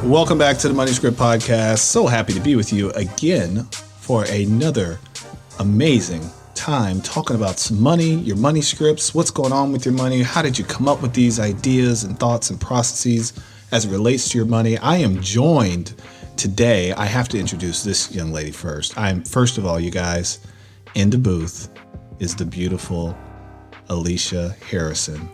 Welcome back to the Money Script Podcast. So happy to be with you again for another amazing time talking about some money, your money scripts, what's going on with your money, how did you come up with these ideas and thoughts and processes as it relates to your money. I am joined today. I have to introduce this young lady first. First of all, you guys, in the booth is the beautiful Alicia Harrison.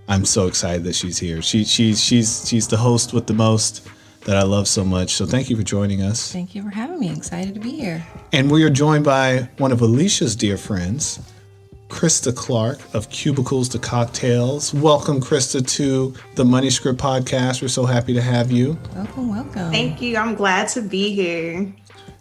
I'm so excited that she's here. She's the host with the most that I love so much. So thank you for joining us. Thank you for having me. Excited to be here. And we are joined by one of Alicia's dear friends, Christa Clarke of Cubicles to Cocktails. Welcome, Christa, to the Money Script Podcast. We're so happy to have you. Welcome. Thank you. I'm glad to be here.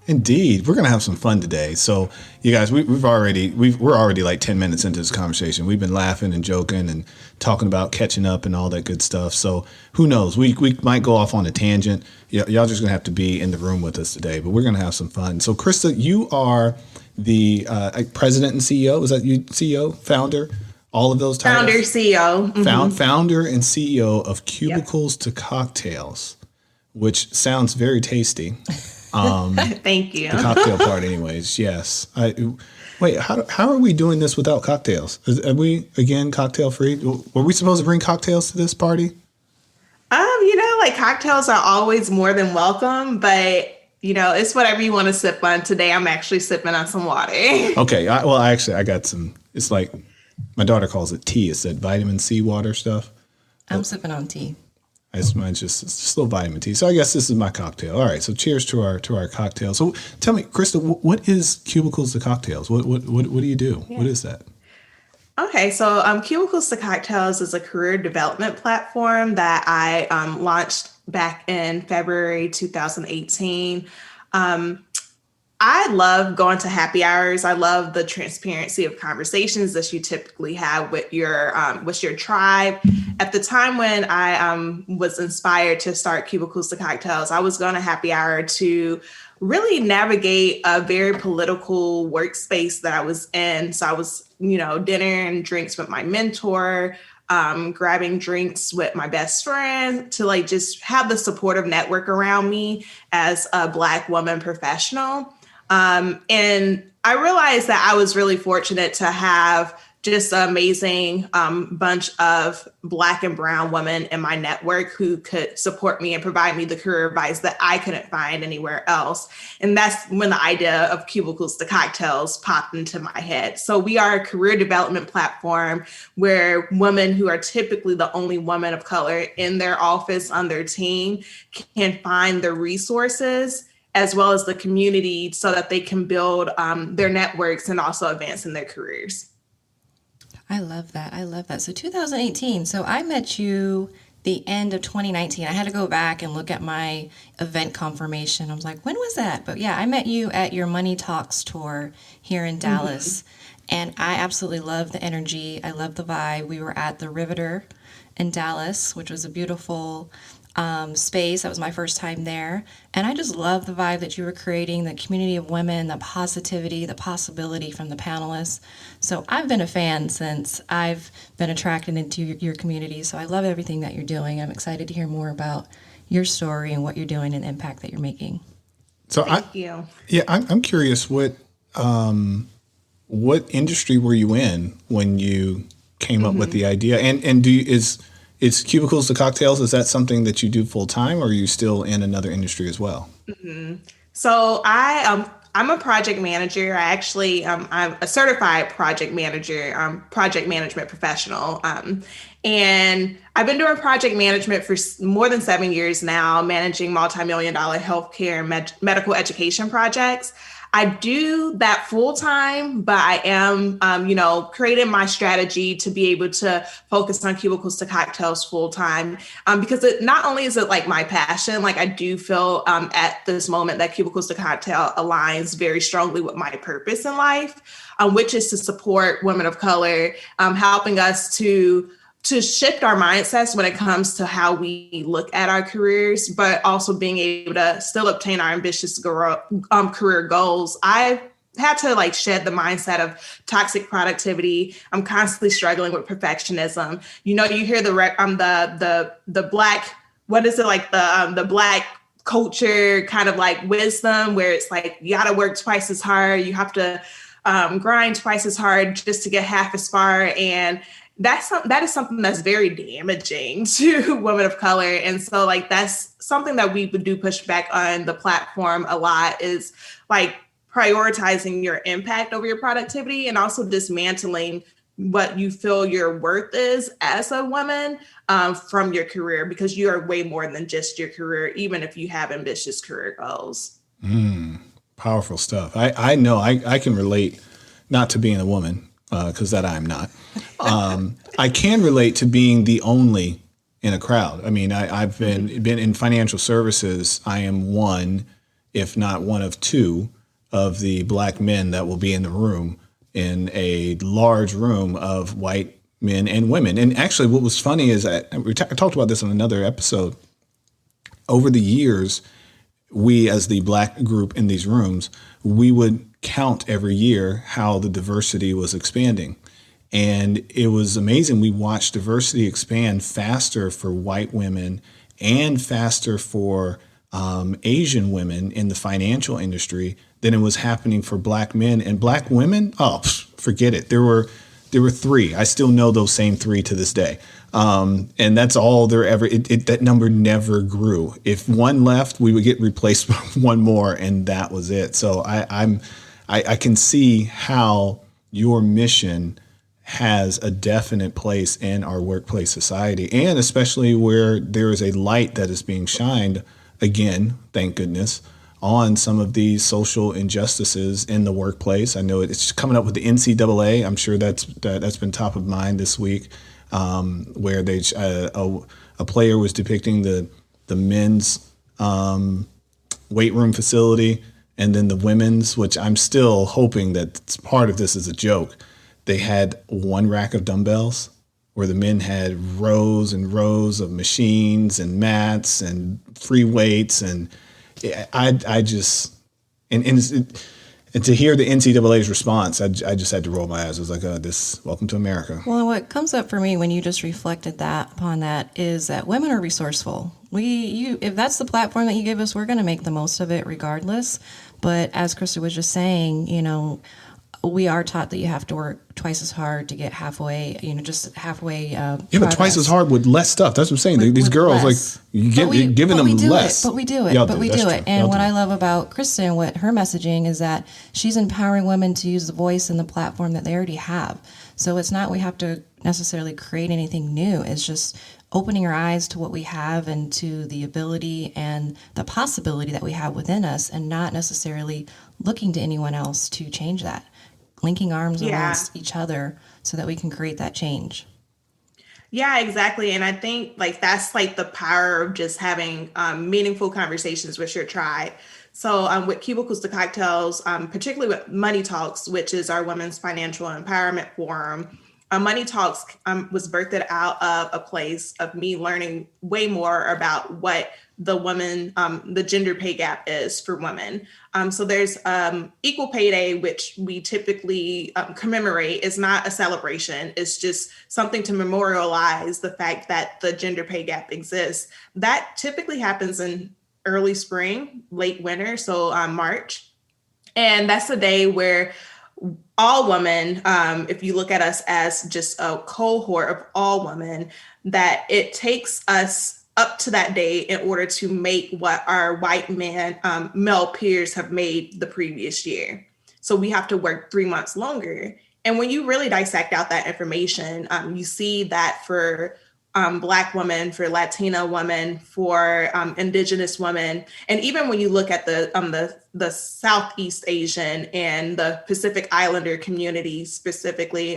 Indeed. We're going to have some fun today. So you guys, we're already like 10 minutes into this conversation. We've been laughing and joking and talking about catching up and all that good stuff. So who knows? We might go off on a tangent. Y'all just going to have to be in the room with us today, but we're going to have some fun. So Christa, you are the president and CEO. Is that you? CEO, founder, all of those titles? Founder, CEO. Mm-hmm. Founder and CEO of Cubicles to Cocktails, which sounds very tasty. Thank you. The cocktail part anyways. Yes. Wait, how are we doing this without cocktails? Are we, again, cocktail free? Were we supposed to bring cocktails to this party? Cocktails are always more than welcome, but it's whatever you want to sip on. Today, I'm actually sipping on some water. Okay. I got some, it's like, my daughter calls it tea. It's that vitamin C water stuff. I'm sipping on tea. Mine's just a little vitamin tea. So I guess this is my cocktail. All right. So cheers to our cocktail. So tell me, Christa, what is Cubicles to Cocktails? What do you do? Yeah. What is that? Okay. So Cubicles to Cocktails is a career development platform that I launched back in February 2018. I love going to happy hours. I love the transparency of conversations that you typically have with your tribe. At the time when I was inspired to start Cubicles to Cocktails, I was going to happy hour to really navigate a very political workspace that I was in. So I was, dinner and drinks with my mentor, grabbing drinks with my best friend to just have the supportive network around me as a Black woman professional. And I realized that I was really fortunate to have just an amazing bunch of Black and brown women in my network who could support me and provide me the career advice that I couldn't find anywhere else. And that's when the idea of Cubicles to Cocktails popped into my head. So we are a career development platform where women who are typically the only woman of color in their office on their team can find the resources as well as the community so that they can build their networks and also advance in their careers. I love that. So 2018. So I met you the end of 2019. I had to go back and look at my event confirmation. I was like, when was that? But yeah, I met you at your Money Talks tour here in Dallas. Mm-hmm. And I absolutely love the energy. I love the vibe. We were at the Riveter in Dallas, which was a beautiful space. That was my first time there. And I just love the vibe that you were creating, the community of women, the positivity, the possibility from the panelists. So I've been a fan since I've been attracted into your community. So I love everything that you're doing. I'm excited to hear more about your story and what you're doing and the impact that you're making. So Thank you. Yeah, I'm curious what industry were you in when you came up with the idea? And is Cubicles to Cocktails, is that something that you do full time, or are you still in another industry as well? Mm-hmm. So I'm a project manager. I actually, I'm a certified project manager, project management professional. And I've been doing project management for more than 7 years now, managing multi-million-dollar healthcare and medical education projects. I do that full time, but I am, creating my strategy to be able to focus on Cubicles to Cocktails full time, because not only is it like my passion, like I do feel at this moment that Cubicles to Cocktail aligns very strongly with my purpose in life, which is to support women of color, helping us to shift our mindsets when it comes to how we look at our careers, but also being able to still obtain our ambitious career goals. I've had to shed the mindset of toxic productivity. I'm constantly struggling with perfectionism. You hear the Black what is it, like the Black culture kind of like wisdom, where it's like you got to work twice as hard, you have to grind twice as hard just to get half as far, and that is something that's very damaging to women of color. And so like that's something that we do push back on the platform a lot, is like prioritizing your impact over your productivity, and also dismantling what you feel your worth is as a woman from your career, because you are way more than just your career, even if you have ambitious career goals. Powerful stuff. I know I can relate, not to being a woman, because that I'm not. I can relate to being the only in a crowd. I mean, I've been in financial services. I am one, if not one of two, of the Black men that will be in the room, in a large room of white men and women. And actually, what was funny is that I talked about this on another episode. Over the years, we, as the Black group in these rooms, we would count every year how the diversity was expanding. And it was amazing. We watched diversity expand faster for white women and faster for Asian women in the financial industry than it was happening for Black men. And Black women, forget it. There were three. I still know those same three to this day. And that's all there ever. That number never grew. If one left, we would get replaced by one more, and that was it. So I can see how your mission has a definite place in our workplace society, and especially where there is a light that is being shined again, thank goodness, on some of these social injustices in the workplace. I know it's coming up with the NCAA. I'm sure that's been top of mind this week, where a player was depicting the men's weight room facility, and then the women's, which I'm still hoping that part of this is a joke. They had one rack of dumbbells where the men had rows and rows of machines and mats and free weights. And I just, and to hear the NCAA's response, I just had to roll my eyes. I was like, welcome to America. Well, what comes up for me when you just reflected upon that is that women are resourceful. If that's the platform that you give us, we're going to make the most of it regardless. But as Christa was just saying, we are taught that you have to work twice as hard to get halfway, just halfway. Yeah, but twice as hard with less stuff. That's what I'm saying. These girls, less. like, you're giving them less. But we do it. And what I love about Christa and what her messaging is that she's empowering women to use the voice and the platform that they already have. So it's not we have to necessarily create anything new. It's just opening our eyes to what we have and to the ability and the possibility that we have within us, and not necessarily looking to anyone else to change that. Linking arms amongst each other so that we can create that change. Yeah, exactly. And I think like that's like the power of just having meaningful conversations with your tribe. So with Cubicles to Cocktails, particularly with Money Talks, which is our women's financial empowerment forum, Money Talks was birthed out of a place of me learning way more about what the gender pay gap is for women. So there's Equal Pay Day, which we typically commemorate. Is not a celebration. It's just something to memorialize the fact that the gender pay gap exists. That typically happens in early spring, late winter, so March. And that's a day where all women, if you look at us as just a cohort of all women, that it takes us up to that day in order to make what our white male peers have made the previous year. So we have to work 3 months longer. And when you really dissect out that information, you see that for Black women, for Latina women, for Indigenous women, and even when you look at the Southeast Asian and the Pacific Islander community specifically,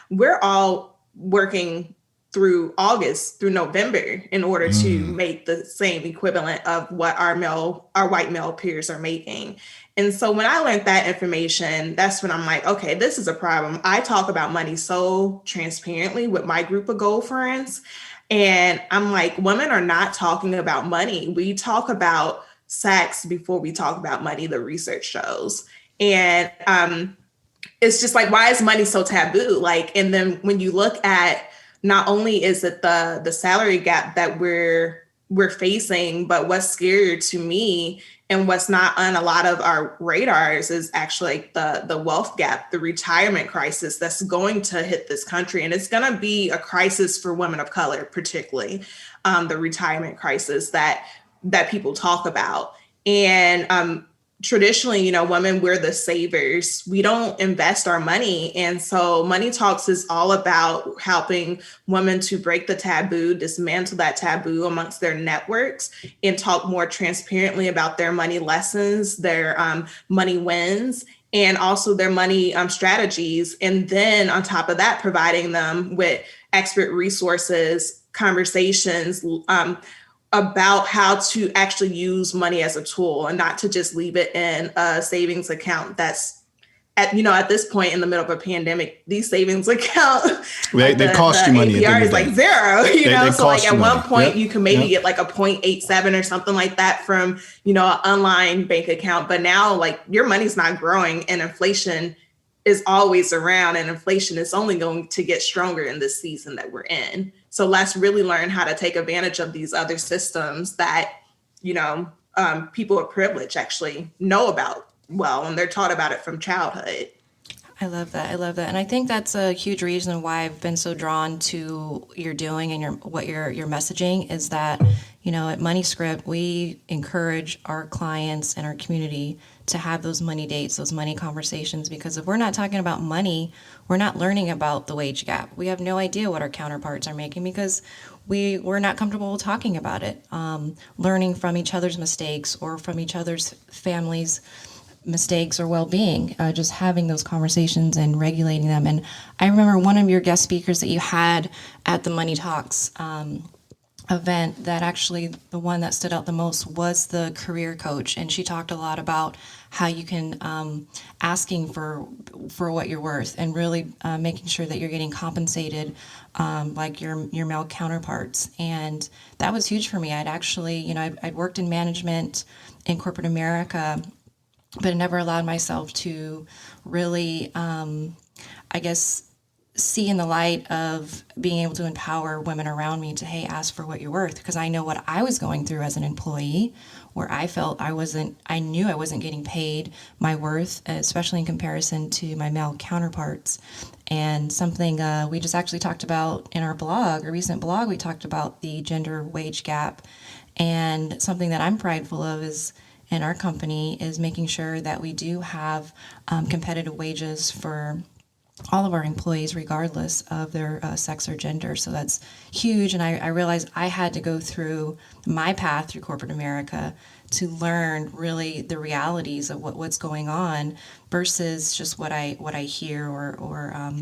we're all working through August through November in order to make the same equivalent of what our white male peers are making. And so when I learned that information, that's when I'm like, okay, this is a problem. I talk about money so transparently with my group of goal friends. And I'm like, women are not talking about money. We talk about sex before we talk about money, the research shows. And it's just like, why is money so taboo? Like, and then when you look at, not only is it the salary gap that we're we're facing, but what's scary to me and what's not on a lot of our radars is actually like the wealth gap, the retirement crisis that's going to hit this country. And it's going to be a crisis for women of color, particularly the retirement crisis that people talk about. And traditionally, you know, women, we're the savers. We don't invest our money. And so Money Talks is all about helping women to break the taboo, dismantle that taboo amongst their networks, and talk more transparently about their money lessons, their money wins, and also their money strategies. And then on top of that, providing them with expert resources, conversations, about how to actually use money as a tool and not to just leave it in a savings account that's at this point in the middle of a pandemic, these savings account, they cost you money. APR is like zero, so like at one point you can maybe get like a 0.87 or something like that from, an online bank account. But now like your money's not growing and inflation is always around, and inflation is only going to get stronger in this season that we're in. So let's really learn how to take advantage of these other systems that, people of privilege actually know about well, and they're taught about it from childhood. I love that. And I think that's a huge reason why I've been so drawn to what you're doing and what you're messaging is that, at Money Script, we encourage our clients and our community to have those money dates, those money conversations, because if we're not talking about money, we're not learning about the wage gap. We have no idea what our counterparts are making because we're not comfortable talking about it, learning from each other's mistakes or from each other's families' mistakes or well-being, just having those conversations and regulating them. And I remember one of your guest speakers that you had at the Money Talks event, that actually the one that stood out the most was the career coach. And she talked a lot about how you can asking for what you're worth and really making sure that you're getting compensated like your male counterparts. And that was huge for me. I'd actually, I'd worked in management in corporate America, but I never allowed myself to really, see in the light of being able to empower women around me to, hey, ask for what you're worth. Because I know what I was going through as an employee, where I felt I knew I wasn't getting paid my worth, especially in comparison to my male counterparts. And something we just actually talked about in our blog, a recent blog, we talked about the gender wage gap. And something that I'm prideful of is, in our company, is making sure that we do have competitive wages for all of our employees, regardless of their sex or gender. So that's huge. And I realized I had to go through my path through corporate America to learn really the realities of what's going on versus just what I hear or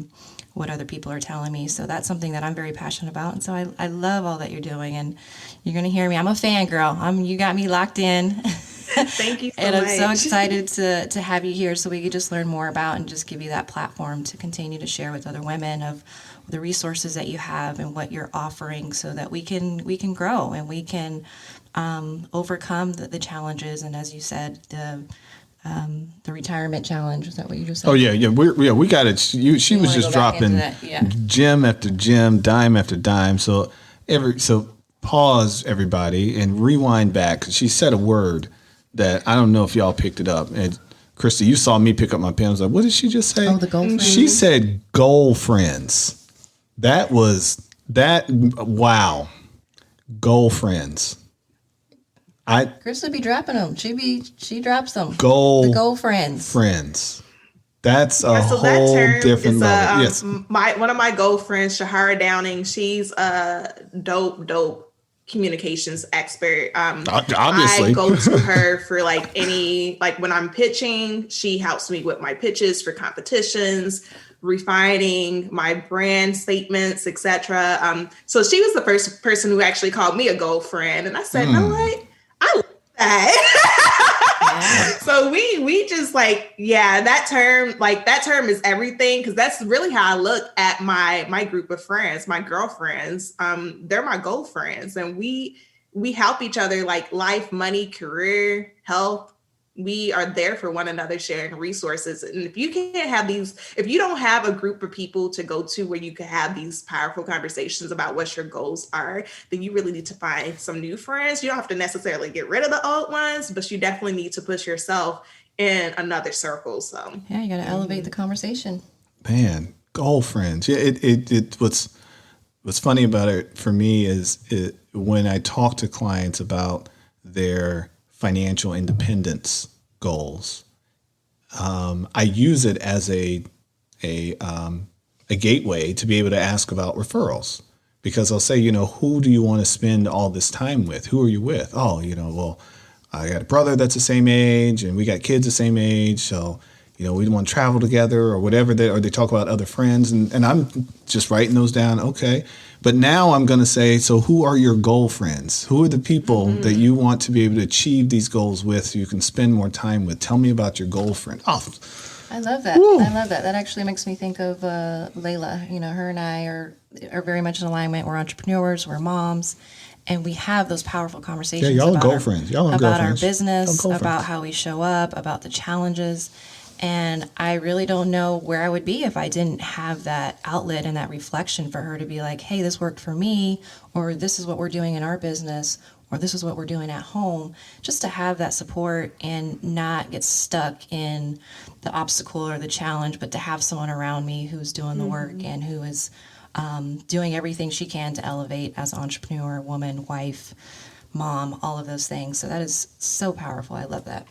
what other people are telling me. So that's something that I'm very passionate about. And so I love all that you're doing. And you're going to hear me. I'm a fangirl. You got me locked in. Thank you so and much. I'm so excited to have you here so we could just learn more about and just give you that platform to continue to share with other women of the resources that you have and what you're offering so that we can grow and we can overcome the challenges. And as you said, the retirement challenge, is that what you just said? Oh yeah. We got it. She was just dropping gem after gem, dime after dime. So pause everybody and rewind back. She said a word that I don't know if y'all picked it up. And Christa, you saw me pick up my pen. I was like, what did she just say? Oh, the goal friends. She said goal friends. That was that. Wow. Goal friends. Christa be dropping them. She drops them. The goal friends. Friends. That's a whole different level. Yes. One of my goal friends, Shahara Downing, she's a dope communications expert. Obviously. I go to her for when I'm pitching, she helps me with my pitches for competitions, refining my brand statements, etc. So she was the first person who actually called me a goal friend. And I said, you know what? I like that. So we just that term is everything, because that's really how I look at my group of friends, my girlfriends. They're my goal friends, and we help each other, like life, money, career, health, we are there for one another, sharing resources. And if you can't have if you don't have a group of people to go to where you can have these powerful conversations about what your goals are, then you really need to find some new friends. You don't have to necessarily get rid of the old ones, but you definitely need to push yourself in another circle. So yeah, you got to elevate the conversation. Man, goal friends. Yeah, what's funny about it for me is when I talk to clients about their financial independence goals, I use it as a gateway to be able to ask about referrals, because I'll say, who do you want to spend all this time with? Who are you with? Oh, well, I got a brother that's the same age, and we got kids the same age, so we want to travel together or whatever. Or they talk about other friends, and I'm just writing those down. Okay. But now I'm going to say, so who are your goal friends? Who are the people that you want to be able to achieve these goals with so you can spend more time with? Tell me about your goal friend. Oh, I love that. Woo. I love that. That actually makes me think of Layla. Her and I are very much in alignment. We're entrepreneurs, we're moms, and we have those powerful conversations y'all are goal friends. Y'all are about girlfriends. Our business, about how we show up, about the challenges. And I really don't know where I would be if I didn't have that outlet and that reflection for her to be like, hey, this worked for me, or this is what we're doing in our business, or this is what we're doing at home. Just to have that support and not get stuck in the obstacle or the challenge, but to have someone around me who's doing the work and who is doing everything she can to elevate as an entrepreneur, woman, wife, mom, all of those things. So that is so powerful. I love that.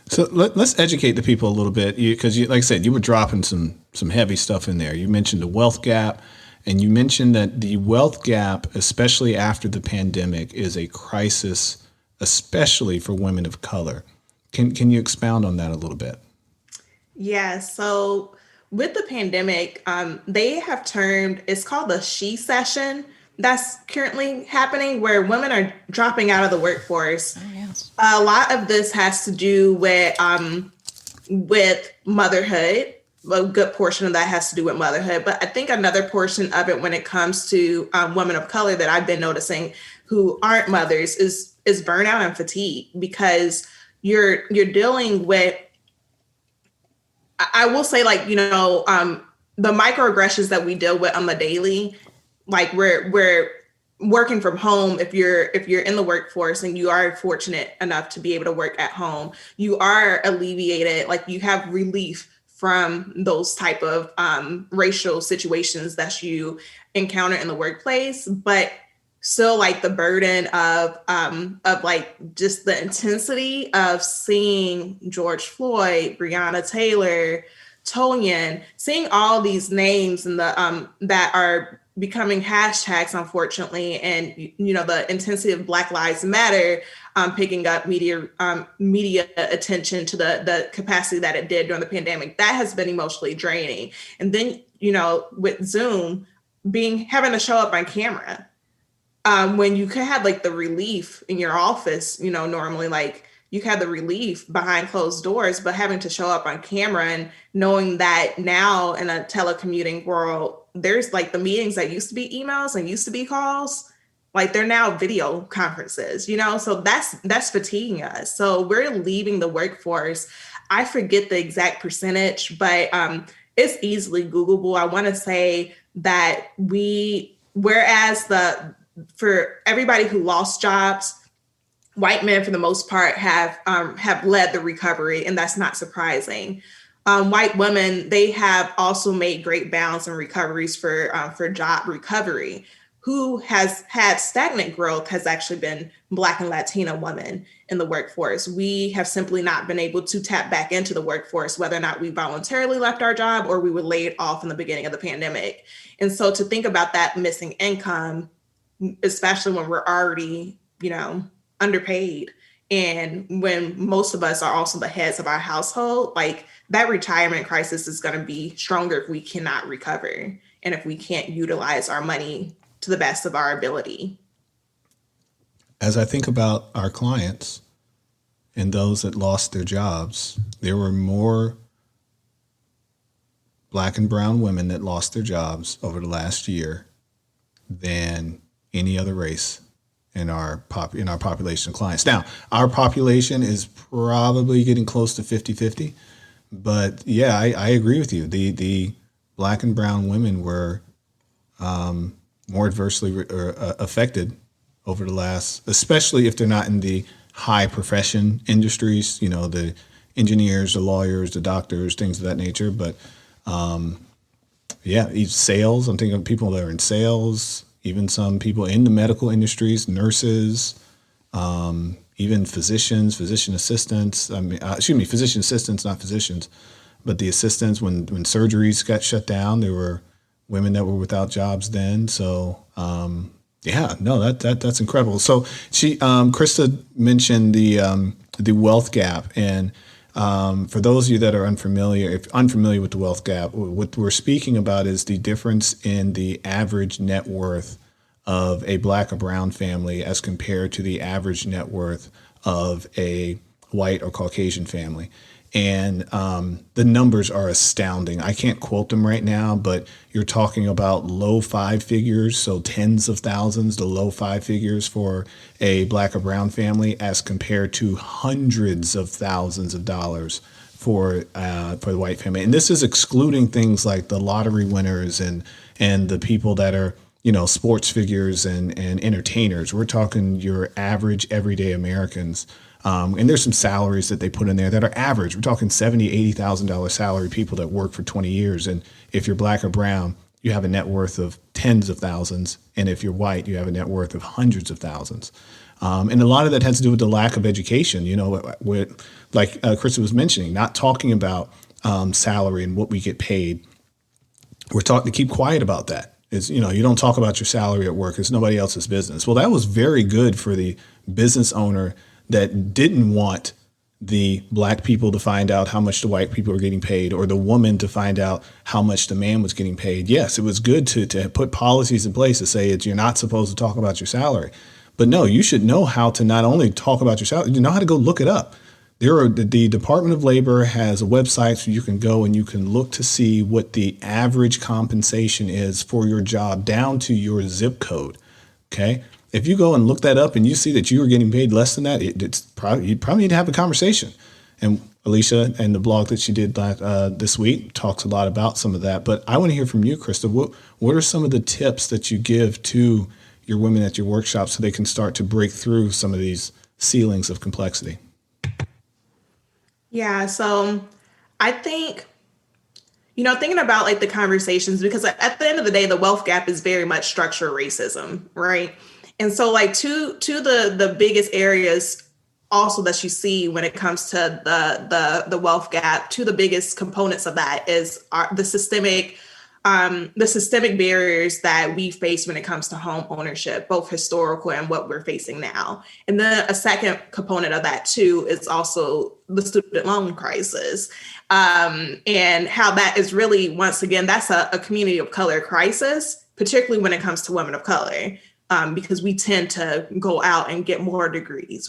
So let's educate the people a little bit, because like I said, you were dropping some heavy stuff in there. You mentioned the wealth gap, and you mentioned that the wealth gap, especially after the pandemic, is a crisis, especially for women of color. Can you expound on that a little bit? Yeah. So with the pandemic, they have it's called the She Session. That's currently happening, where women are dropping out of the workforce. Oh, yes. A lot of this has to do with motherhood. A good portion of that has to do with motherhood. But I think another portion of it, when it comes to women of color, that I've been noticing who aren't mothers, is burnout and fatigue, because you're dealing with, I will say, the microaggressions that we deal with on the daily. Like we're working from home. If you're in the workforce and you are fortunate enough to be able to work at home, you are alleviated. Like you have relief from those type of racial situations that you encounter in the workplace, but still, like, the burden of like just the intensity of seeing George Floyd, Breonna Taylor, Tonyan, seeing all these names and the that are becoming hashtags, unfortunately, and the intensity of Black Lives Matter picking up media attention to the capacity that it did during the pandemic. That has been emotionally draining. And then with Zoom having to show up on camera, when you could have like the relief in your office, normally, like, you had the relief behind closed doors, but having to show up on camera and knowing that now in a telecommuting world, there's like the meetings that used to be emails and used to be calls, like they're now video conferences, so that's fatiguing us. So we're leaving the workforce. I forget the exact percentage, but it's easily Googleable. I want to say that whereas for everybody who lost jobs, white men, for the most part, have led the recovery, and that's not surprising. White women, they have also made great bounds and recoveries for job recovery. Who has had stagnant growth has actually been Black and Latina women in the workforce. We have simply not been able to tap back into the workforce, whether or not we voluntarily left our job or we were laid off in the beginning of the pandemic. And so to think about that missing income, especially when we're already, underpaid, and when most of us are also the heads of our household, like, that retirement crisis is going to be stronger if we cannot recover and if we can't utilize our money to the best of our ability. As I think about our clients and those that lost their jobs, there were more Black and brown women that lost their jobs over the last year than any other race in our population of clients. Now, our population is probably getting close to 50-50, but yeah, I agree with you. The Black and brown women were more adversely affected over the last, especially if they're not in the high profession industries, the engineers, the lawyers, the doctors, things of that nature. But sales, I'm thinking of people that are in sales, even some people in the medical industries, nurses, even physicians, physician assistants. Physician assistants, not physicians, but the assistants. When surgeries got shut down, there were women that were without jobs then. So that's incredible. So Christa mentioned the wealth gap, and for those of you that are unfamiliar with the wealth gap, what we're speaking about is the difference in the average net worth of a Black or brown family as compared to the average net worth of a white or Caucasian family. And the numbers are astounding. I can't quote them right now, but you're talking about low five figures, so tens of thousands to low five figures for a Black or brown family, as compared to hundreds of thousands of dollars for the white family. And this is excluding things like the lottery winners and the people that are sports figures and entertainers. We're talking your average everyday Americans. And there's some salaries that they put in there that are average. We're talking $70,000, $80,000 salary people that work for 20 years. And if you're Black or brown, you have a net worth of tens of thousands. And if you're white, you have a net worth of hundreds of thousands. And a lot of that has to do with the lack of education, like Christa was mentioning, not talking about salary and what we get paid. We're taught to keep quiet about that. You don't talk about your salary at work. It's nobody else's business. Well, that was very good for the business owner that didn't want the Black people to find out how much the white people were getting paid, or the woman to find out how much the man was getting paid. Yes, it was good to put policies in place to say you're not supposed to talk about your salary. But no, you should know how to not only talk about your salary, you know how to go look it up. The Department of Labor has a website so you can go and you can look to see what the average compensation is for your job down to your zip code. Okay. If you go and look that up and you see that you are getting paid less than that, you probably need to have a conversation. And Alicia and the blog that she did this week talks a lot about some of that. But I want to hear from you, Christa. What are some of the tips that you give to your women at your workshop so they can start to break through some of these ceilings of complexity? Yeah, so I think, thinking about like the conversations, because at the end of the day, the wealth gap is very much structural racism, right? And so like to the biggest areas also that you see when it comes to the wealth gap, two of the biggest components of that is the systemic barriers that we face when it comes to home ownership, both historical and what we're facing now. And then a second component of that too is also the student loan crisis, and how that is really, once again, that's a community of color crisis, particularly when it comes to women of color. Because we tend to go out and get more degrees.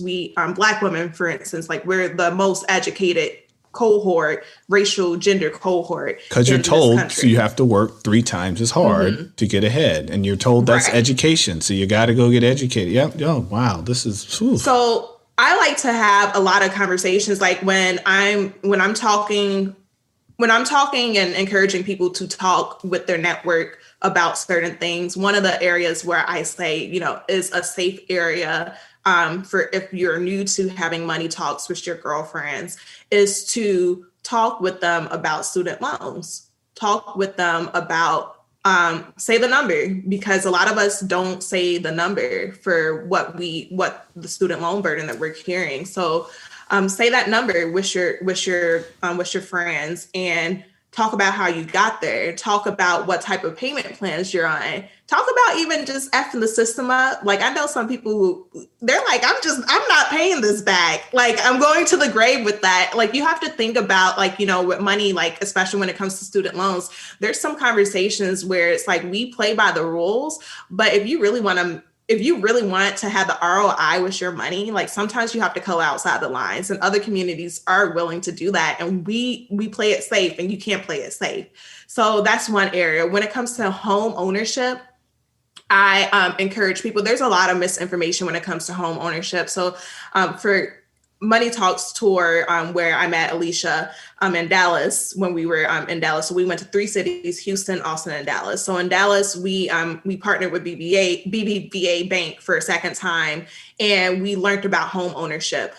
Black women, for instance, like we're the most educated cohort, racial gender cohort. Because you're told, so you have to work 3 times as hard to get ahead. And you're told that's education. So you got to go get educated. Yep. Oh, wow. This is. Whew. So I like to have a lot of conversations, like when I'm talking and encouraging people to talk with their network about certain things. One of the areas where I say, is a safe area for if you're new to having money talks with your girlfriends, is to talk with them about student loans. Talk with them about, say the number, because a lot of us don't say the number for what the student loan burden that we're carrying. So say that number with your friends and talk about how you got there. Talk about what type of payment plans you're on. Talk about even just effing the system up. Like I know some people who they're like, I'm not paying this back. Like I'm going to the grave with that. Like you have to think about with money, like especially when it comes to student loans, there's some conversations where it's like we play by the rules, but if you really want to have the ROI with your money, like sometimes you have to go outside the lines, and other communities are willing to do that. And we play it safe, and you can't play it safe. So that's one area. When it comes to home ownership, I encourage people. There's a lot of misinformation when it comes to home ownership. So for Money Talks tour, where I met Alicia in Dallas when we were in Dallas. So we went to 3 cities: Houston, Austin, and Dallas. So in Dallas, we partnered with BBVA Bank for a second time, and we learned about home ownership.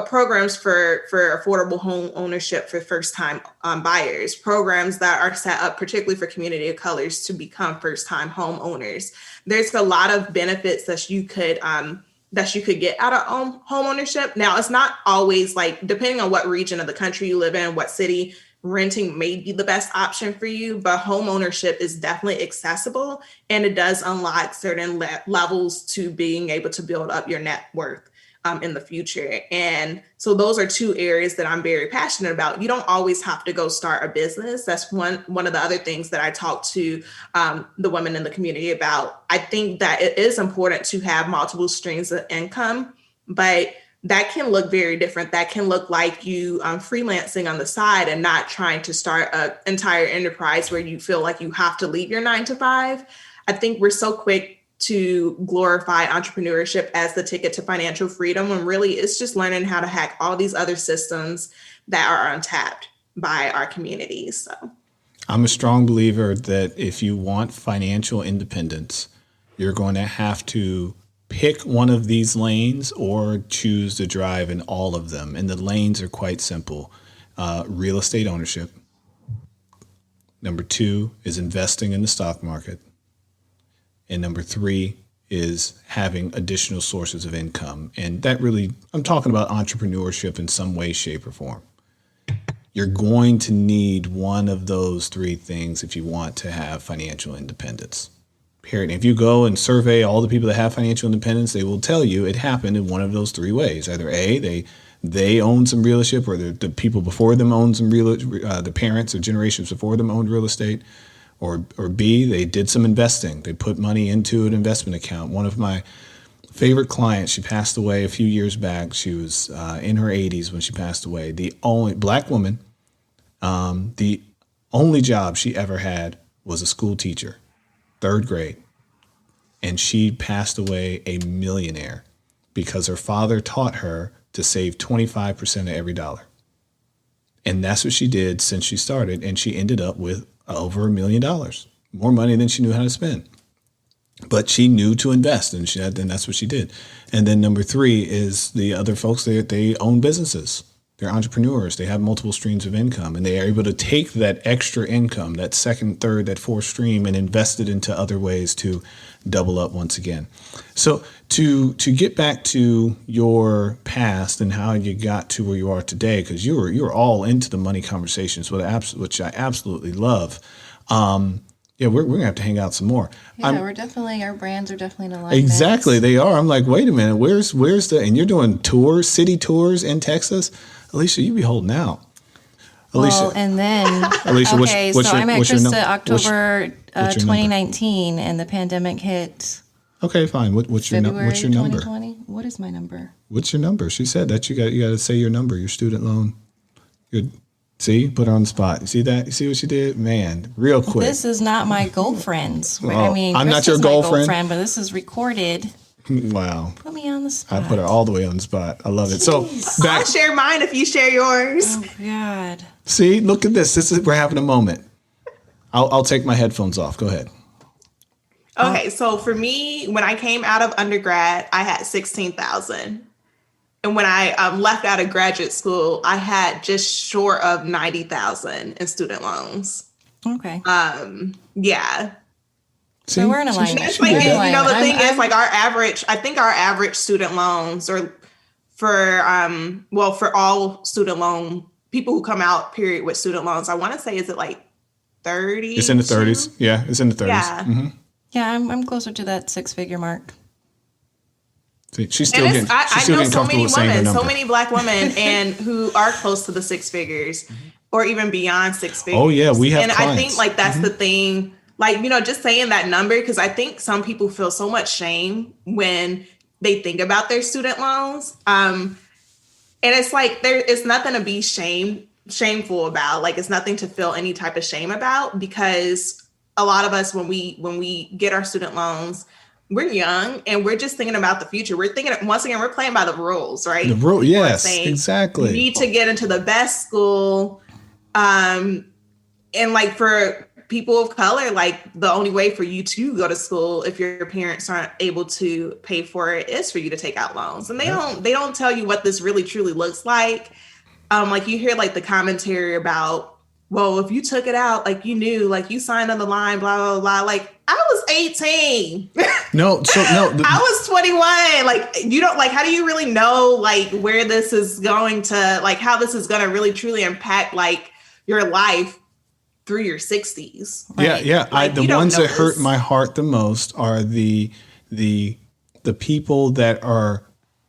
Programs for affordable home ownership for first-time buyers, programs that are set up particularly for community of colors to become first-time homeowners. There's a lot of benefits that you could get out of home ownership. Now, it's not always like, depending on what region of the country you live in, what city, renting may be the best option for you, but home ownership is definitely accessible, and it does unlock certain levels to being able to build up your net worth in the future. And so those are 2 areas that I'm very passionate about. You don't always have to go start a business. That's one of the other things that I talk to the women in the community about. I think that it is important to have multiple streams of income, but that can look very different. That can look like you freelancing on the side and not trying to start an entire enterprise where you feel like you have to leave your 9 to 5. I think we're so quick to glorify entrepreneurship as the ticket to financial freedom, when really it's just learning how to hack all these other systems that are untapped by our communities. So I'm a strong believer that if you want financial independence, you're going to have to pick one of these lanes or choose to drive in all of them. And the lanes are quite simple. Real estate ownership. Number 2 is investing in the stock market. And number 3 is having additional sources of income. And that really, I'm talking about entrepreneurship in some way, shape, or form. You're going to need one of those 3 things if you want to have financial independence. Period. If you go and survey all the people that have financial independence, they will tell you it happened in one of those 3 ways. Either A, they own some real estate, or the people before them owned some the parents or generations before them owned real estate. Or B, they did some investing. They put money into an investment account. One of my favorite clients, she passed away a few years back. She was in her 80s when she passed away. The only Black woman, the only job she ever had was a school teacher, 3rd grade. And she passed away a millionaire because her father taught her to save 25% of every dollar. And that's what she did since she started. And she ended up with over $1 million, more money than she knew how to spend. But she knew to invest, and that's what she did. And then number 3 is the other folks, they own businesses. They're entrepreneurs. They have multiple streams of income, and they are able to take that extra income, that 2nd, 3rd, that 4th stream, and invest it into other ways to double up once again. So to get back to your past and how you got to where you are today, because you're all into the money conversations, which I absolutely love. Yeah, we're gonna have to hang out some more. Yeah, our brands are definitely in alignment. Exactly, they are. I'm like, wait a minute, where's and you're doing tours, city tours in Texas. Alicia, you be holding out. Alicia. Well, and then, Alicia, okay, so I met Christa October 2019, and the pandemic hit. Okay, fine. What's your number? 2020? What is my number? What's your number? She said that you got to say your number, your student loan. See, put her on the spot. You see that? You see what she did? Man, real quick. This is not my girlfriends. Well, I mean, I'm Christa's not your girlfriend, but this is recorded. Wow. Put me on the spot. I put her all the way on the spot. I love it. Jeez. So I'll share mine if you share yours. Oh God. See, look at this. We're having a moment. I'll take my headphones off. Go ahead. Okay, so for me, when I came out of undergrad, I had 16,000. And when I left out of graduate school, I had just short of 90,000 in student loans. Okay. Yeah. See, so we're in alignment. That's like, the thing is, like, I think our average student loans are for all student loan people who come out period with student loans, I want to say, is it like 30? It's in the 30s. Yeah, it's in the 30s. Yeah. Mm-hmm. Yeah, I'm closer to that 6-figure mark. See, she's still getting comfortable with saying her number. So many Black women and who are close to the 6 figures or even beyond 6 figures. Oh yeah, we have and clients. I think like that's the thing, like, just saying that number, because I think some people feel so much shame when they think about their student loans. And it's like it's nothing to be shameful about. Like, it's nothing to feel any type of shame about, because a lot of us, when we get our student loans, we're young and we're just thinking about the future. We're thinking, once again, we're playing by the rules, right? The rule, People are yes, saying, exactly. you need to get into the best school. And like for people of color, like the only way for you to go to school, if your parents aren't able to pay for it, is for you to take out loans. And they don't tell you what this really truly looks like. Like you hear like the commentary about, well, if you took it out, like you knew, like you signed on the line, blah, blah, blah. Like I was 18. No. I was 21. Like, you don't, like, how do you really know like where this is going to, like how this is going to really truly impact like your life through your 60s? Right? Yeah. Like, the ones that hurt my heart the most are the people that are,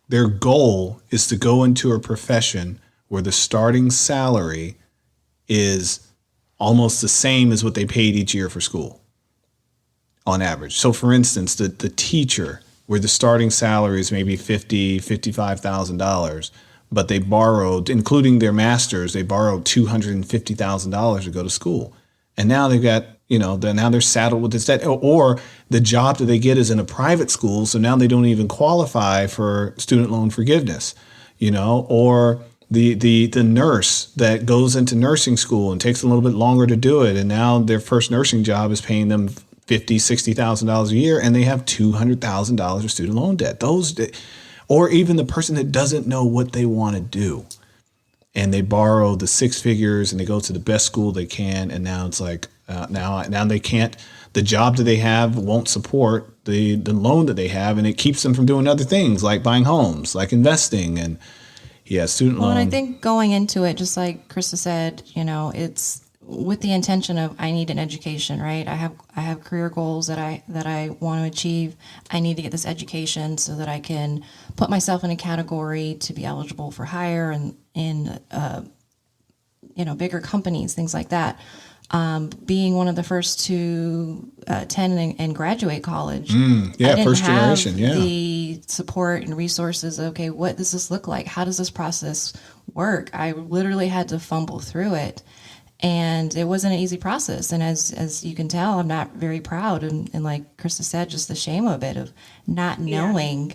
their goal is to go into a profession where the starting salary is almost the same as what they paid each year for school on average. So for instance, the teacher, where the starting salary is maybe $55,000, but they borrowed, including their masters, they borrowed $250,000 to go to school. And now they've got, now they're saddled with this debt, or the job that they get is in a private school. So now they don't even qualify for student loan forgiveness, or the nurse that goes into nursing school and takes a little bit longer to do it. And now their first nursing job is paying them $50,000, $60,000 a year, and they have $200,000 of student loan debt. Or even the person that doesn't know what they want to do, and they borrow the six figures and they go to the best school they can. And now it's like, now they can't, the job that they have won't support the loan that they have. And it keeps them from doing other things like buying homes, like investing, and student loan. Well, and I think going into it, just like Christa said, it's with the intention of, I need an education, right? I have career goals that I want to achieve. I need to get this education so that I can put myself in a category to be eligible for hire and in bigger companies, things like that. Being one of the first to attend and graduate college, I didn't first generation, have the support and resources. Okay, what does this look like? How does this process work? I literally had to fumble through it, and it wasn't an easy process. And as you can tell, I'm not very proud. And like Christa said, just the shame of it, of not knowing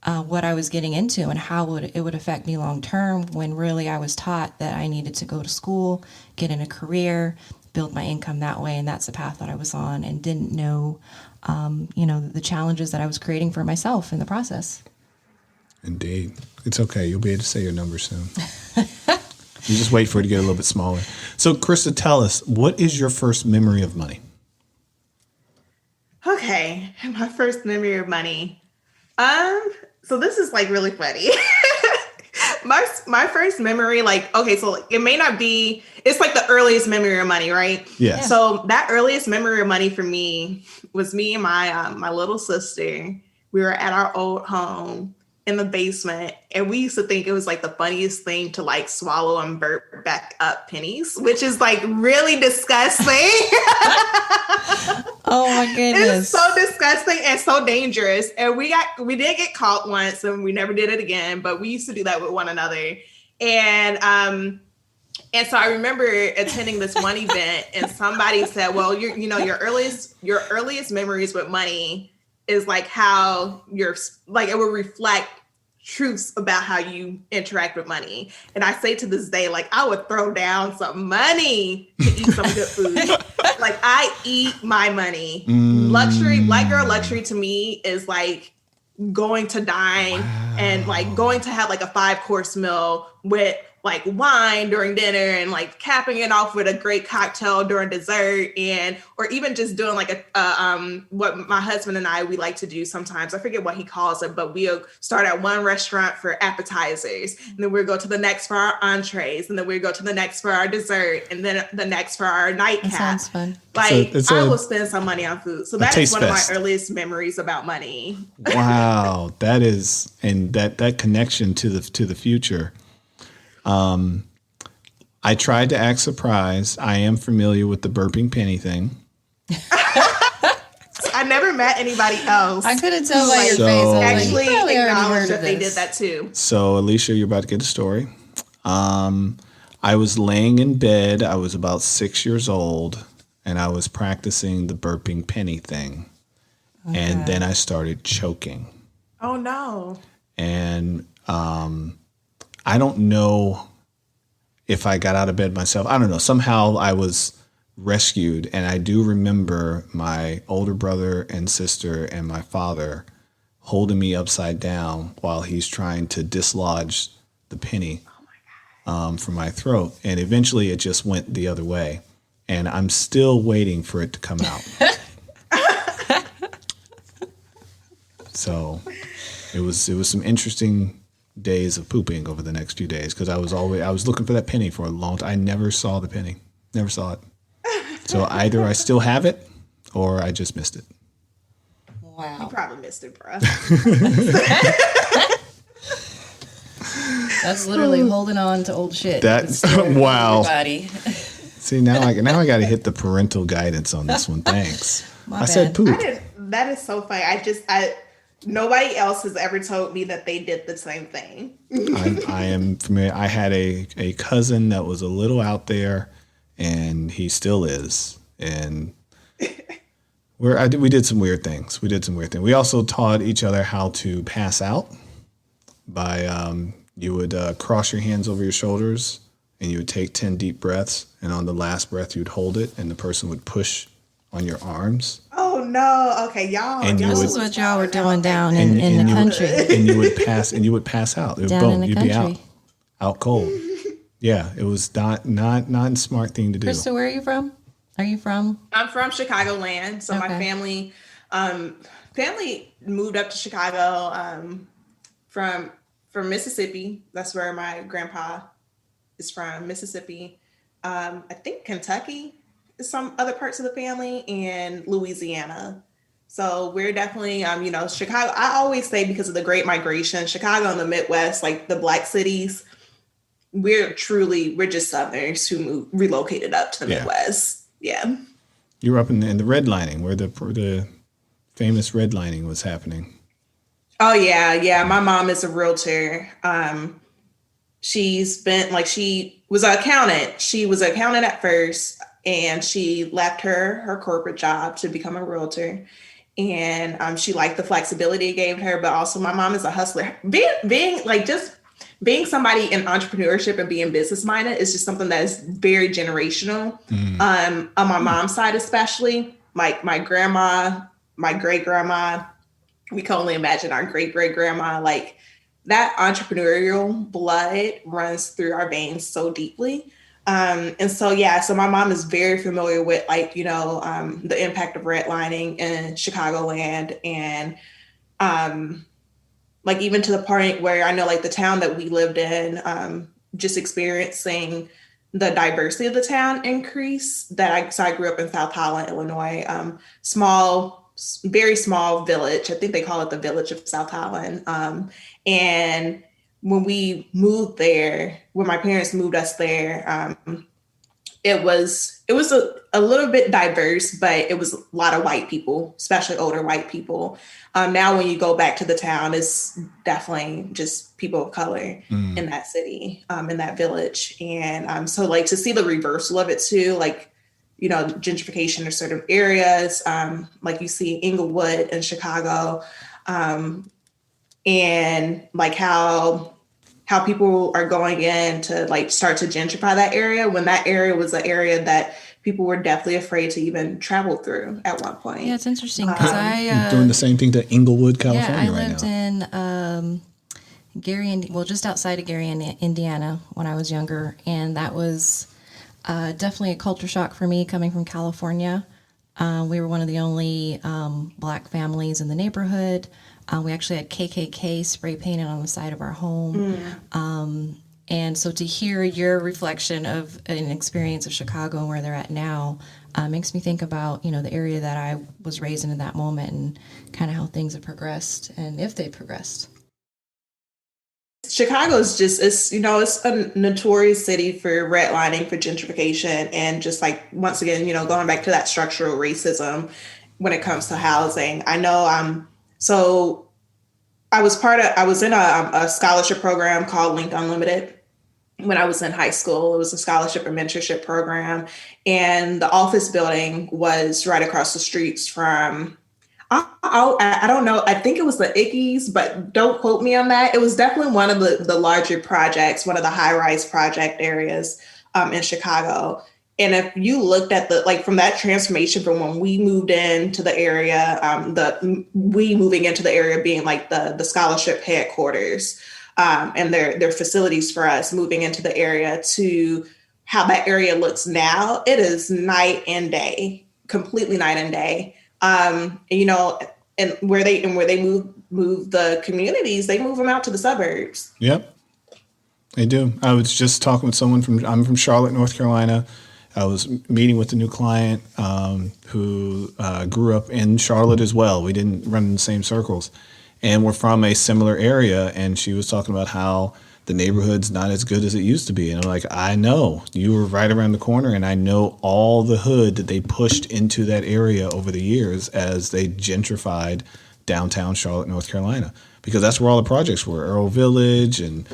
what I was getting into and how it would affect me long term, when really I was taught that I needed to go to school, get in a career, build my income that way. And that's the path that I was on, and didn't know, the challenges that I was creating for myself in the process. Indeed. It's okay. You'll be able to say your number soon. You just wait for it to get a little bit smaller. So Christa, tell us, what is your first memory of money? Okay. My first memory of money. So this is like really funny. My first memory, like, okay, so it may not be, it's like the earliest memory of money, right? Yeah. So that earliest memory of money for me was me and my little sister. We were at our old home in the basement, and we used to think it was like the funniest thing to like swallow and burp back up pennies, which is like really disgusting. Oh my goodness. It's so disgusting and so dangerous. And we did get caught once, and we never did it again, but we used to do that with one another. And so I remember attending this one event, and somebody said, well, your earliest memories with money is like how it will reflect truths about how you interact with money. And I say to this day, like, I would throw down some money to eat some good food. Like, I eat my money. Luxury, black girl luxury to me is like going to dine and like going to have like a 5-course meal with like wine during dinner, and like capping it off with a great cocktail during dessert, or even just doing like what my husband and we like to do sometimes. I forget what he calls it, but we'll start at one restaurant for appetizers, and then we'll go to the next for our entrees, and then we'll go to the next for our dessert, and then the next for our nightcap. That sounds fun. Like, I will spend some money on food. So that is one of my earliest memories about money. Wow. That is, and that connection to the future. I tried to act surprised. I am familiar with the burping penny thing. I never met anybody else. I couldn't tell by your face. Actually acknowledge that they did that too. So Alicia, you're about to get a story. I was laying in bed. I was about 6 years old, and I was practicing the burping penny thing. And then I started choking. Oh, no. And I don't know if I got out of bed myself. I don't know. Somehow I was rescued. And I do remember my older brother and sister and my father holding me upside down while he's trying to dislodge the penny from my throat. And eventually it just went the other way. And I'm still waiting for it to come out. So it was some interesting days of pooping over the next few days because I was looking for that penny for a long time. I never saw the penny. Never saw it. So either I still have it or I just missed it. Wow. You probably missed it, bro. That's literally holding on to old shit. That wow. Everybody. See, now I got to hit the parental guidance on this one. Thanks. My said bad. poop. That is so funny. Nobody else has ever told me that they did the same thing. I am familiar. I had a cousin that was a little out there, and he still is. And we did some weird things. We also taught each other how to pass out by you would cross your hands over your shoulders, and you would take 10 deep breaths, and on the last breath you'd hold it, and the person would push on your arms. Oh no! Okay, y'all. And This is what y'all were doing down in the country. And you would pass out. It would Down in the you'd country. be out cold. Yeah, it was not a smart thing to do. Christa, where are you from? Are you from? I'm from Chicagoland, so my family moved up to Chicago from Mississippi. That's where my grandpa is from, Mississippi. I think Kentucky. Some other parts of the family, and Louisiana. So we're definitely, Chicago. I always say because of the Great Migration, Chicago and the Midwest, like the Black cities, we're just Southerners who relocated up to the Midwest. Yeah. You were up in the redlining where the famous redlining was happening. Oh yeah. My mom is a realtor. She was an accountant. She was an accountant at first. And she left her corporate job to become a realtor. And she liked the flexibility it gave her, but also my mom is a hustler. Being somebody in entrepreneurship and being business minded is just something that is very generational. On my mom's side, especially, like my grandma, my great grandma, we can only imagine our great great grandma, like that entrepreneurial blood runs through our veins so deeply. So my mom is very familiar with the impact of redlining in Chicagoland, and even to the point where I know the town that we lived in, just experiencing the diversity of the town increase. So I grew up in South Holland, Illinois, very small village. I think they call it the village of South Holland, and when we moved there, when my parents moved us there, it was a little bit diverse, but it was a lot of white people, especially older white people. Now, when you go back to the town, it's definitely just people of color in that city, in that village. And so to see the reversal of it too, gentrification in certain areas, like you see Inglewood in Chicago, and how people are going in to start to gentrify that area when that area was an area that people were definitely afraid to even travel through at one point. Yeah, it's interesting because I'm doing the same thing to Inglewood, California right now. I lived in Gary, just outside of Gary, Indiana when I was younger. And that was definitely a culture shock for me coming from California. We were one of the only Black families in the neighborhood. We actually had KKK spray painted on the side of our home. And so to hear your reflection of an experience of Chicago and where they're at now makes me think about, the area that I was raised in that moment and kind of how things have progressed and if they progressed. Chicago is it's a notorious city for redlining, for gentrification, and just once again, going back to that structural racism when it comes to housing. I know so I was in a scholarship program called Linked Unlimited, when I was in high school. It was a scholarship and mentorship program. And the office building was right across the streets from, I don't know, I think it was the Ickies, but don't quote me on that. It was definitely one of the larger projects, one of the high-rise project areas in Chicago. And if you looked at from that transformation from when we moved into the area, we moving into the area being like the scholarship headquarters, and their facilities for us moving into the area to how that area looks now, it is night and day, completely night and day. And where they move the communities, they move them out to the suburbs. Yep, they do. I was just talking with someone I'm from Charlotte, North Carolina. I was meeting with a new client who grew up in Charlotte as well. We didn't run in the same circles. And we're from a similar area. And she was talking about how the neighborhood's not as good as it used to be. And I'm like, I know. You were right around the corner. And I know all the hood that they pushed into that area over the years as they gentrified downtown Charlotte, North Carolina. Because that's where all the projects were. Earl Village, and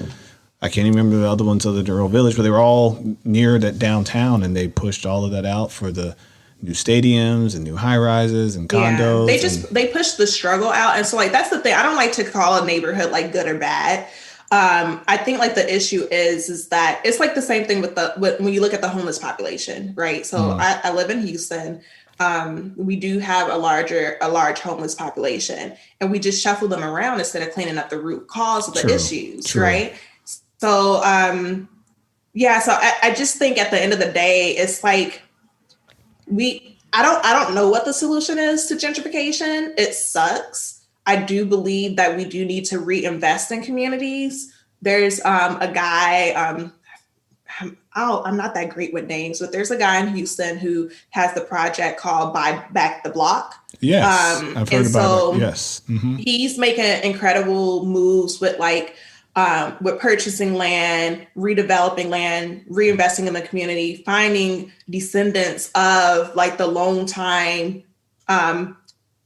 I can't even remember the other ones other than Earl Village, but they were all near that downtown, and they pushed all of that out for the new stadiums and new high rises and condos. Yeah, they pushed the struggle out. And so like, that's the thing. I don't like to call a neighborhood like good or bad. I think like the issue is that it's like the same thing with when you look at the homeless population, right? So I live in Houston. We do have a large homeless population, and we just shuffle them around instead of cleaning up the root cause of the issues, right? So, so I just think at the end of the day, it's like I don't know what the solution is to gentrification. It sucks. I do believe that we do need to reinvest in communities. There's a guy, I'm not that great with names, but there's a guy in Houston who has the project called Buy Back the Block. Yes, I've heard about it. Yes. Mm-hmm. He's making incredible moves with with purchasing land, redeveloping land, reinvesting in the community, finding descendants of like the long time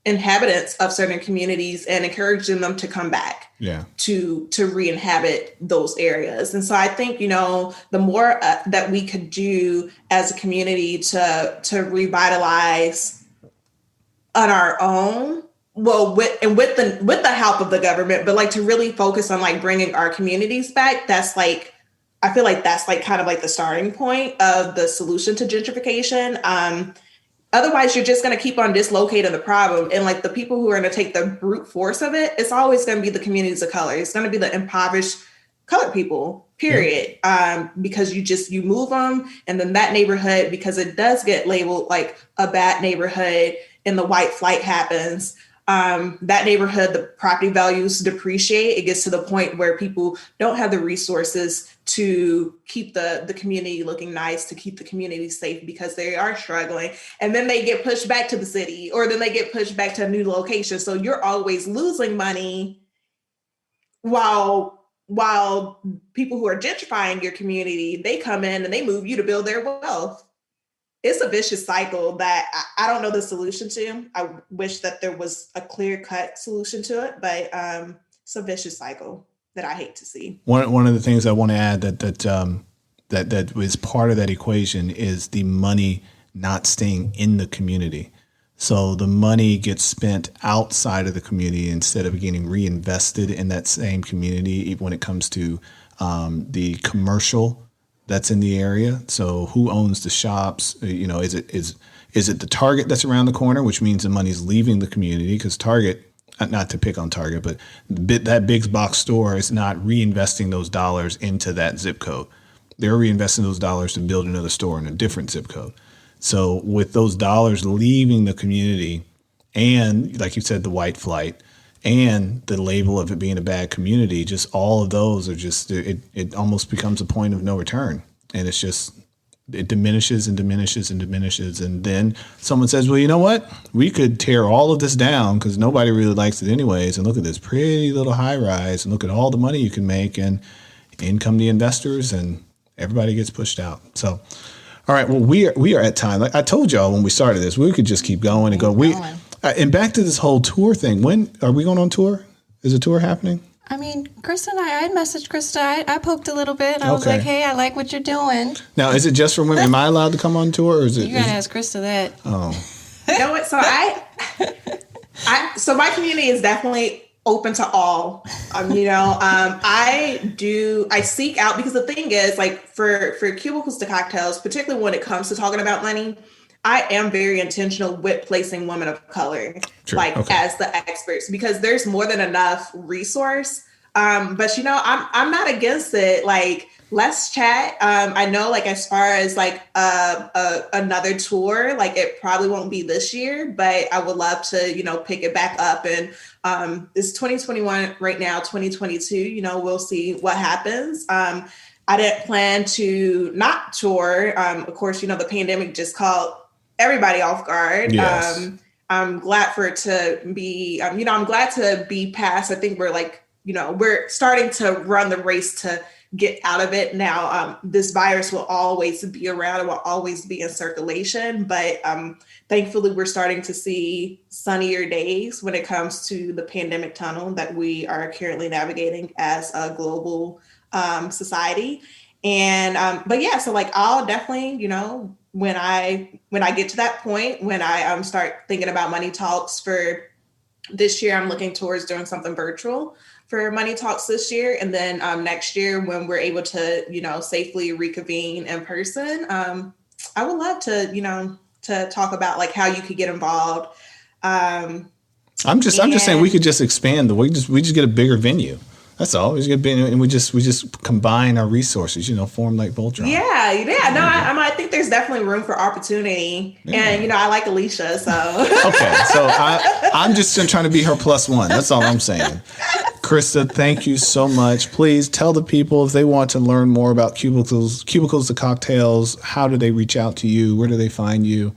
inhabitants of certain communities and encouraging them to come back to re-inhabit those areas. And so I think, the more that we could do as a community to revitalize on our own, well, with the help of the government, but like to really focus on like bringing our communities back. That's like, I feel like that's like kind of like the starting point of the solution to gentrification. Otherwise, you're just going to keep on dislocating the problem. And like the people who are going to take the brute force of it, it's always going to be the communities of color. It's going to be the impoverished colored people, period. Because you move them, and then that neighborhood, because it does get labeled like a bad neighborhood and the white flight happens, that neighborhood, the property values depreciate. It gets to the point where people don't have the resources to keep the community looking nice, to keep the community safe, because they are struggling. And then they get pushed back to the city, or then they get pushed back to a new location. So you're always losing money while people who are gentrifying your community, they come in and they move you to build their wealth. It's a vicious cycle that I don't know the solution to. I wish that there was a clear-cut solution to it, but it's a vicious cycle that I hate to see. One of the things I want to add that was part of that equation is the money not staying in the community. So the money gets spent outside of the community instead of getting reinvested in that same community, even when it comes to the commercial that's in the area. So who owns the shops? Is it the Target that's around the corner, which means the money's leaving the community, because Target, not to pick on Target, but that big box store is not reinvesting those dollars into that zip code. They're reinvesting those dollars to build another store in a different zip code. So with those dollars leaving the community, and like you said, the white flight, and the label of it being a bad community, just all of those are just, it almost becomes a point of no return. And it's just, it diminishes and diminishes and diminishes. And then someone says, well, you know what? We could tear all of this down because nobody really likes it anyways. And look at this pretty little high rise, and look at all the money you can make, and in come the investors, and everybody gets pushed out. So, all right, well, we are at time. Like I told y'all when we started this, we could just keep going and go. And back to this whole tour thing. When are we going on tour? Is a tour happening? I mean, Krista and I had messaged Krista. I poked a little bit. I was like, hey, I like what you're doing. Now, is it just for women? Am I allowed to come on tour? Or is it? You got to ask Krista that. Oh. You know what? So so my community is definitely open to all. I seek out, because the thing is, like, for Cubicles to Cocktails, particularly when it comes to talking about money, I am very intentional with placing women of color, as the experts, because there's more than enough resource. But I'm not against it. Like, let's chat. I know, like, as far as like another tour, like, it probably won't be this year, but I would love to, pick it back up. And it's 2021 right now, 2022, we'll see what happens. I didn't plan to not tour. Of course, the pandemic just caught everybody off guard. Yes. I'm glad for it to be, I'm glad to be past. I think we're like, we're starting to run the race to get out of it now. This virus will always be around. It will always be in circulation. But thankfully, we're starting to see sunnier days when it comes to the pandemic tunnel that we are currently navigating as a global society. And so like, I'll definitely, when I get to that point, when I start thinking about money talks for this year, I'm looking towards doing something virtual for money talks this year. And then next year, when we're able to, safely reconvene in person, I would love to, to talk about like how you could get involved. I'm just saying we could just expand we just get a bigger venue. That's all. We just combine our resources, form like Voltron. Yeah. No, I think there's definitely room for opportunity. Yeah. And, I like Alicia, so. Okay, so I'm just trying to be her plus one. That's all I'm saying. Christa, thank you so much. Please tell the people if they want to learn more about Cubicles to Cocktails, how do they reach out to you? Where do they find you?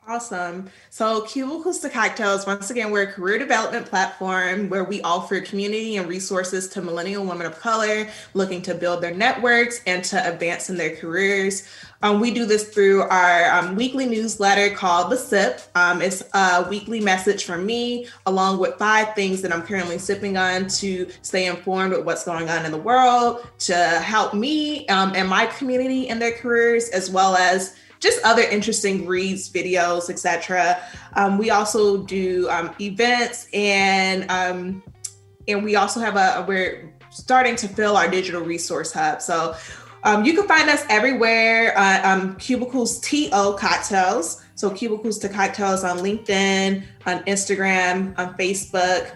Awesome. So Cubicles to Cocktails, once again, we're a career development platform where we offer community and resources to millennial women of color looking to build their networks and to advance in their careers. We do this through our weekly newsletter called The Sip. It's a weekly message from me, along with 5 things that I'm currently sipping on to stay informed with what's going on in the world, to help me and my community in their careers, as well as just other interesting reads, videos, etc. We also do events, and we also have we're starting to fill our digital resource hub. So you can find us everywhere. Cubicles TO Cocktails. So Cubicles to Cocktails on LinkedIn, on Instagram, on Facebook.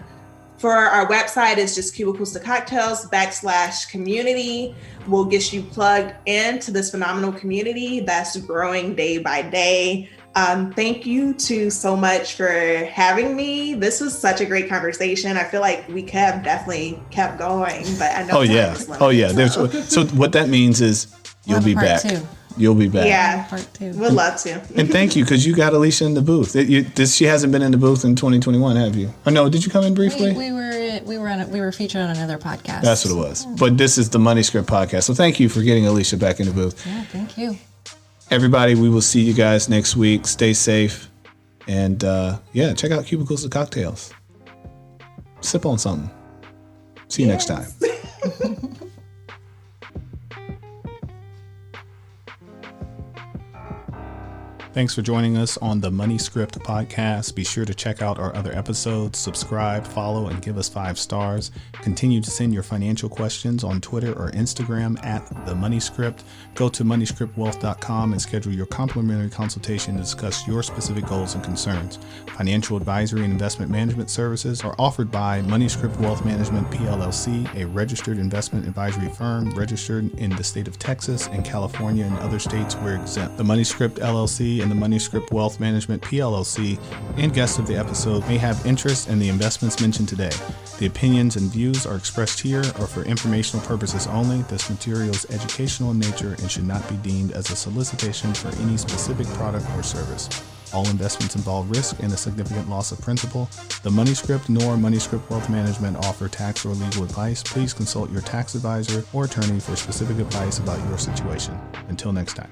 For our website, it's just Cubicles to Cocktails /community. We'll get you plugged into this phenomenal community that's growing day by day. Thank you so much for having me. This was such a great conversation. I feel like we have definitely kept going, but I know. Oh yeah. So what that means is you'll be back. 2. You'll be back. Yeah, part 2. We'd love to. And thank you, because you got Alicia in the booth. She hasn't been in the booth in 2021, have you? Or no? Did you come in briefly? We were featured on another podcast. That's what it was. But this is the Money Script podcast. So thank you for getting Alicia back in the booth. Yeah, thank you. Everybody, we will see you guys next week. Stay safe, and check out Cubicles to Cocktails. Sip on something. See you next time. Thanks for joining us on the Money Script podcast. Be sure to check out our other episodes, subscribe, follow, and give us 5 stars. Continue to send your financial questions on Twitter or Instagram at The Money Script. Go to moneyscriptwealth.com and schedule your complimentary consultation to discuss your specific goals and concerns. Financial advisory and investment management services are offered by Money Script Wealth Management PLLC, a registered investment advisory firm registered in the state of Texas and California and other states where exempt. The Money Script LLC and the Money Script Wealth Management PLLC and guests of the episode may have interest in the investments mentioned today. The opinions and views are expressed here are for informational purposes only. This material is educational in nature and should not be deemed as a solicitation for any specific product or service. All investments involve risk and a significant loss of principal. The Money Script nor Money Script Wealth Management offer tax or legal advice. Please consult your tax advisor or attorney for specific advice about your situation. Until next time.